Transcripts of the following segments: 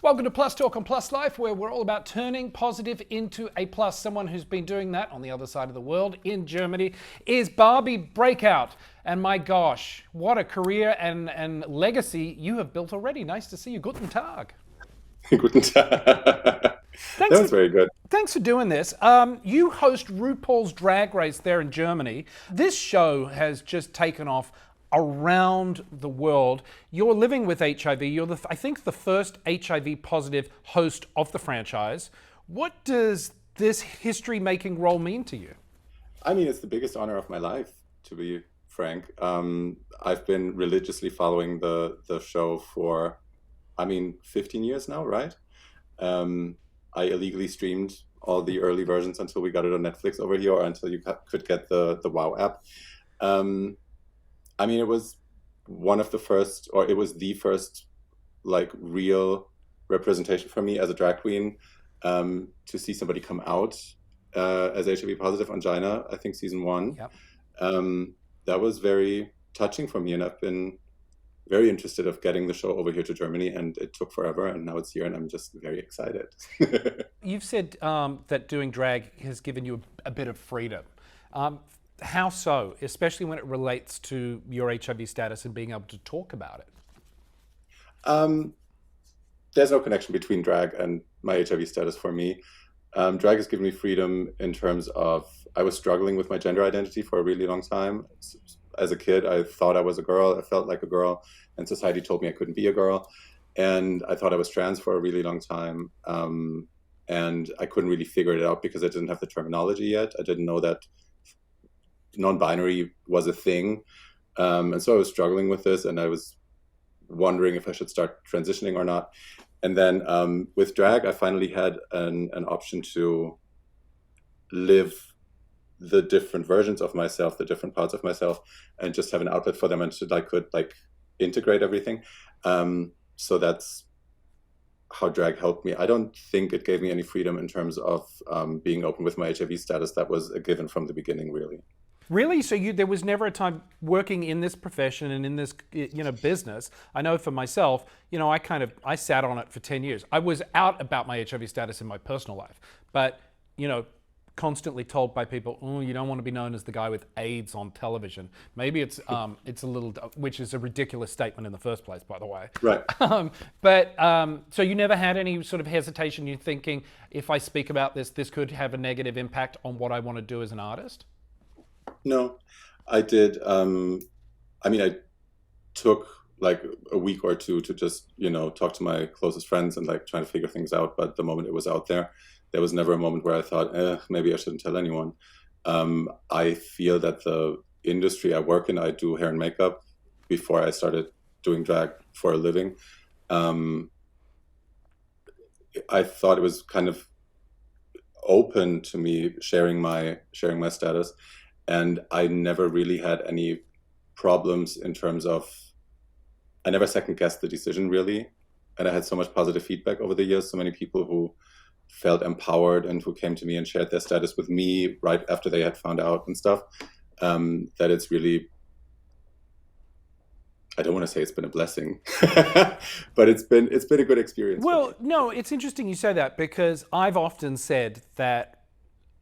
Welcome to Plus Talk on Plus Life, where we're all about turning positive into a plus. Someone who's been doing that on the other side of the world in Germany is Barbie Breakout. And my gosh, what a career and legacy you have built already. Nice to see you. Guten Tag. Guten Tag. That Thanks was for, very good. thanks for doing this. You host RuPaul's Drag Race there in Germany. This show has just taken off around the world. You're living with HIV. You're, I think, the first HIV positive host of the franchise. What does this history-making role mean to you? I mean, it's the biggest honor of my life, to be frank. I've been religiously following the show for, 15 years now, right? I illegally streamed all the early versions until we got it on Netflix over here, or until you could get the WoW app. Um, it was one of the first, or it was the first, like, real representation for me as a drag queen, to see somebody come out as HIV positive on Gina, I think season one. Yep. That was very touching for me, and I've been very interested of getting the show over here to Germany, and it took forever, and now it's here, and I'm just very excited. You've said that doing drag has given you a bit of freedom. How so, especially when it relates to your HIV status and being able to talk about it? Um, there's no connection between drag and my HIV status for me. Drag has given me freedom in terms of I was struggling with my gender identity for a really long time. As a kid, I thought I was a girl. I felt like a girl, and society told me I couldn't be a girl. And I thought I was trans for a really long time. And I couldn't really figure it out because I didn't have the terminology yet. I didn't know that non-binary was a thing. And so I was struggling with this, and I was wondering if I should start transitioning or not. And then with drag, I finally had an option to live the different versions of myself, the different parts of myself, and just have an outlet for them, and so I could like integrate everything. So that's how drag helped me. I don't think it gave me any freedom in terms of being open with my HIV status. That was a given from the beginning, really. Really? So there was never a time working in this profession and in this, business. I know for myself, I sat on it for 10 years. I was out about my HIV status in my personal life, but, constantly told by people, oh, you don't want to be known as the guy with AIDS on television. Maybe it's a little, which is a ridiculous statement in the first place, by the way. Right. So you never had any sort of hesitation. You're thinking, if I speak about this, this could have a negative impact on what I want to do as an artist? No, I did. I took like a week or two to just, talk to my closest friends and like try to figure things out. But the moment it was out there was never a moment where I thought, maybe I shouldn't tell anyone. I feel that the industry I work in, I do hair and makeup before I started doing drag for a living. Um, I thought it was kind of open to me sharing my status, and I never really had any problems in terms of I never second guessed the decision really, and I had so much positive feedback over the years. So many people who felt empowered and who came to me and shared their status with me right after they had found out and stuff. That it's really I don't want to say it's been a blessing, but it's been a good experience for me. Well, no, it's interesting you say that because I've often said that,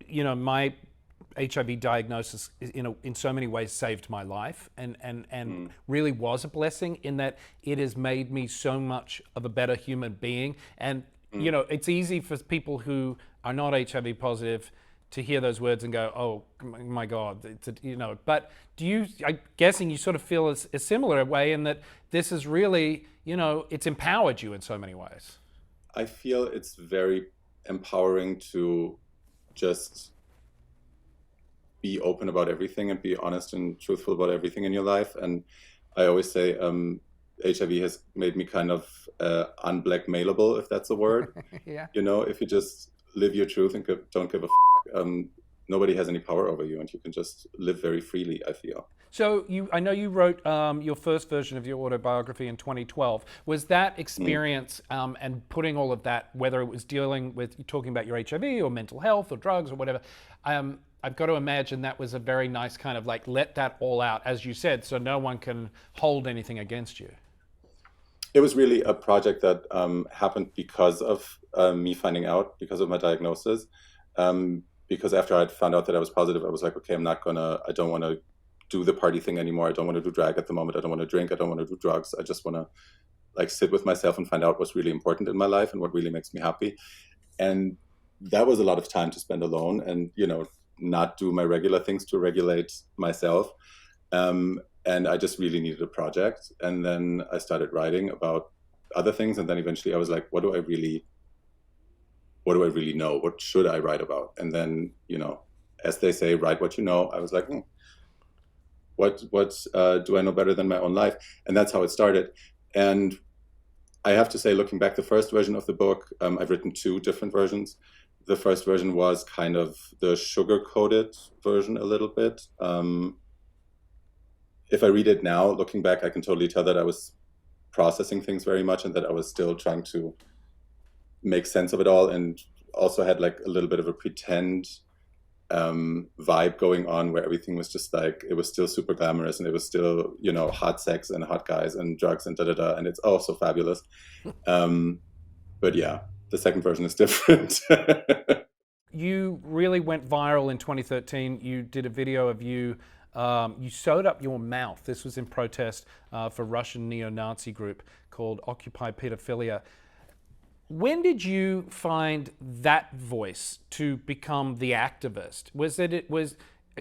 my HIV diagnosis in so many ways saved my life and really was a blessing in that it has made me so much of a better human being. And, it's easy for people who are not HIV positive to hear those words and go, oh my God, but I'm guessing you sort of feel a similar way in that this is really, it's empowered you in so many ways. I feel it's very empowering to just be open about everything and be honest and truthful about everything in your life. And I always say HIV has made me kind of unblackmailable, if that's a word. Yeah. If you just live your truth and don't give a nobody has any power over you, and you can just live very freely, I feel. So I know you wrote your first version of your autobiography in 2012. Was that experience and putting all of that, whether it was dealing with talking about your HIV or mental health or drugs or whatever, I've got to imagine that was a very nice kind of like let that all out, as you said, so no one can hold anything against you. It was really a project that happened because of me finding out, because of my diagnosis. Because after I'd found out that I was positive, I was like, okay, I don't want to do the party thing anymore. I don't want to do drag at the moment. I don't want to drink. I don't want to do drugs. I just want to like sit with myself and find out what's really important in my life and what really makes me happy. And that was a lot of time to spend alone and, not do my regular things to regulate myself. And I just really needed a project. And then I started writing about other things. And then eventually I was like, what do I really know? What should I write about? And then, as they say, write what you know. I was like, what do I know better than my own life? And that's how it started. And I have to say, looking back, the first version of the book, I've written two different versions. The first version was kind of the sugar-coated version a little bit. If I read it now, looking back, I can totally tell that I was processing things very much and that I was still trying to make sense of it all, and also had like a little bit of a pretend vibe going on where everything was just like, it was still super glamorous and it was still, hot sex and hot guys and drugs and da-da-da, and it's also fabulous. But yeah, the second version is different. You really went viral in 2013. You did a video of you. You sewed up your mouth. This was in protest for Russian neo-Nazi group called Occupy Pedophilia. When did you find that voice to become the activist? It was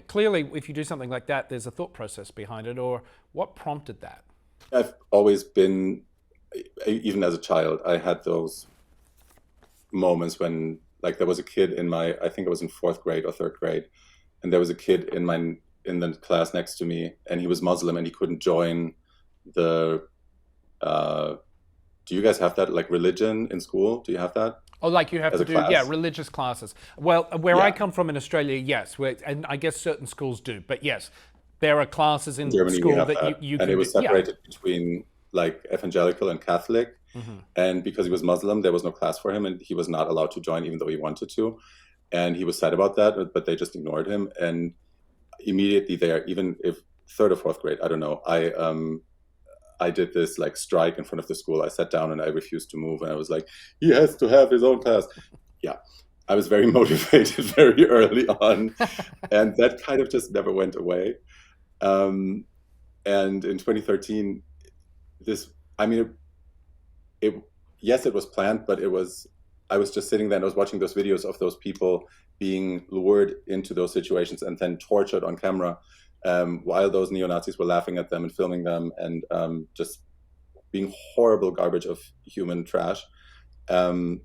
clearly, if you do something like that, there's a thought process behind it, or what prompted that? I've always been, even as a child, I had those moments when, like, there was a kid I think it was in fourth grade or third grade, and there was a kid in the class next to me, and he was Muslim and he couldn't join the do you guys have that, like, religion in school? Do you have that? Oh, like you have As to a do, class? yeah, religious classes. Well, where I Yeah. come from in Australia, yes, and I guess certain schools do, but yes, there are classes In in Germany, we school have that that. you And it can do. was Yeah. separated between like evangelical and Catholic. And because he was Muslim, there was no class for him and he was not allowed to join even though he wanted to. And he was sad about that, but they just ignored him. And immediately there, even if third or fourth grade, I don't know, I did this like strike in front of the school. I sat down and I refused to move. And I was like, he has to have his own class. Yeah. I was very motivated very early on. And that kind of just never went away. Um, and in 2013, I mean, it, yes, it was planned, but I was just sitting there and I was watching those videos of those people being lured into those situations and then tortured on camera, while those neo-Nazis were laughing at them and filming them and just being horrible garbage of human trash. Um,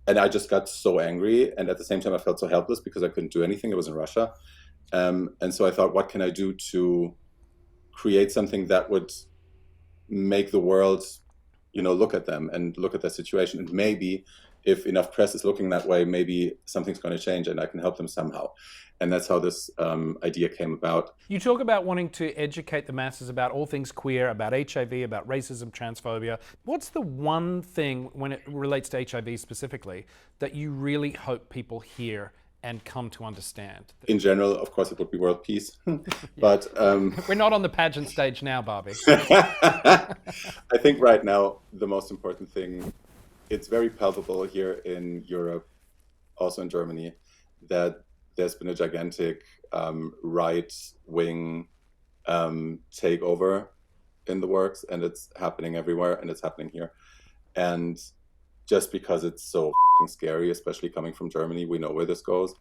and I just got so angry. And at the same time, I felt so helpless because I couldn't do anything. It was in Russia. And so I thought, what can I do to create something that would make the world, look at them and look at their situation? And maybe if enough press is looking that way, maybe something's going to change and I can help them somehow. And that's how this idea came about. You talk about wanting to educate the masses about all things queer, about HIV, about racism, transphobia. What's the one thing, when it relates to HIV specifically, that you really hope people hear and come to understand? In general, of course, it would be world peace. But we're not on the pageant stage now, Barbie. I think right now the most important thing, it's very palpable here in Europe, also in Germany, that there's been a gigantic right-wing takeover in the works, and it's happening everywhere, and it's happening here. And just because it's so scary, especially coming from Germany, we know where this goes.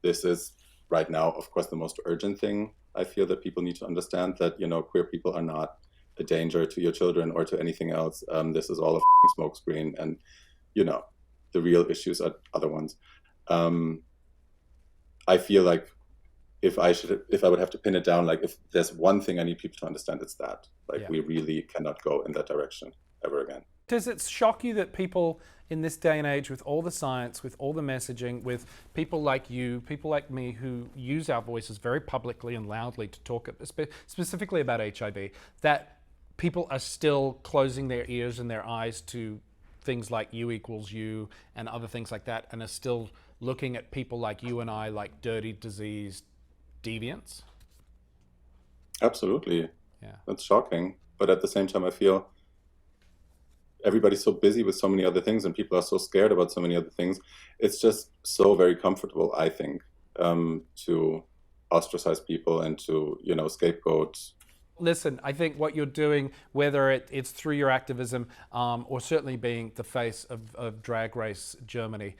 This is right now, of course, the most urgent thing I feel that people need to understand, that, queer people are not a danger to your children or to anything else. This is all a smokescreen, and, the real issues are other ones. I feel like if I would have to pin it down, like if there's one thing I need people to understand, it's that. Like, we really cannot go in that direction ever again. Does it shock you that people in this day and age, with all the science, with all the messaging, with people like you, people like me who use our voices very publicly and loudly to talk specifically about HIV, that people are still closing their ears and their eyes to things like U equals U and other things like that, and are still looking at people like you and I like dirty, diseased deviants? Absolutely. Yeah. That's shocking. But at the same time, I feel everybody's so busy with so many other things, and people are so scared about so many other things. It's just so very comfortable, I think, to ostracize people and to, scapegoat. Listen, I think what you're doing, whether it's through your activism or certainly being the face of Drag Race Germany,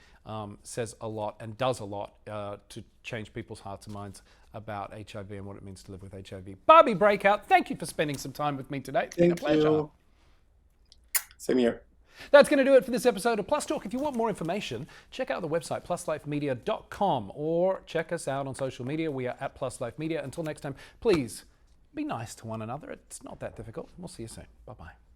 says a lot and does a lot to change people's hearts and minds about HIV and what it means to live with HIV. Barbie Breakout, thank you for spending some time with me today. It's been a pleasure. You. Same here. That's going to do it for this episode of Plus Talk. If you want more information, check out the website, pluslifemedia.com, or check us out on social media. We are at Plus Life Media. Until next time, please be nice to one another. It's not that difficult. We'll see you soon. Bye-bye.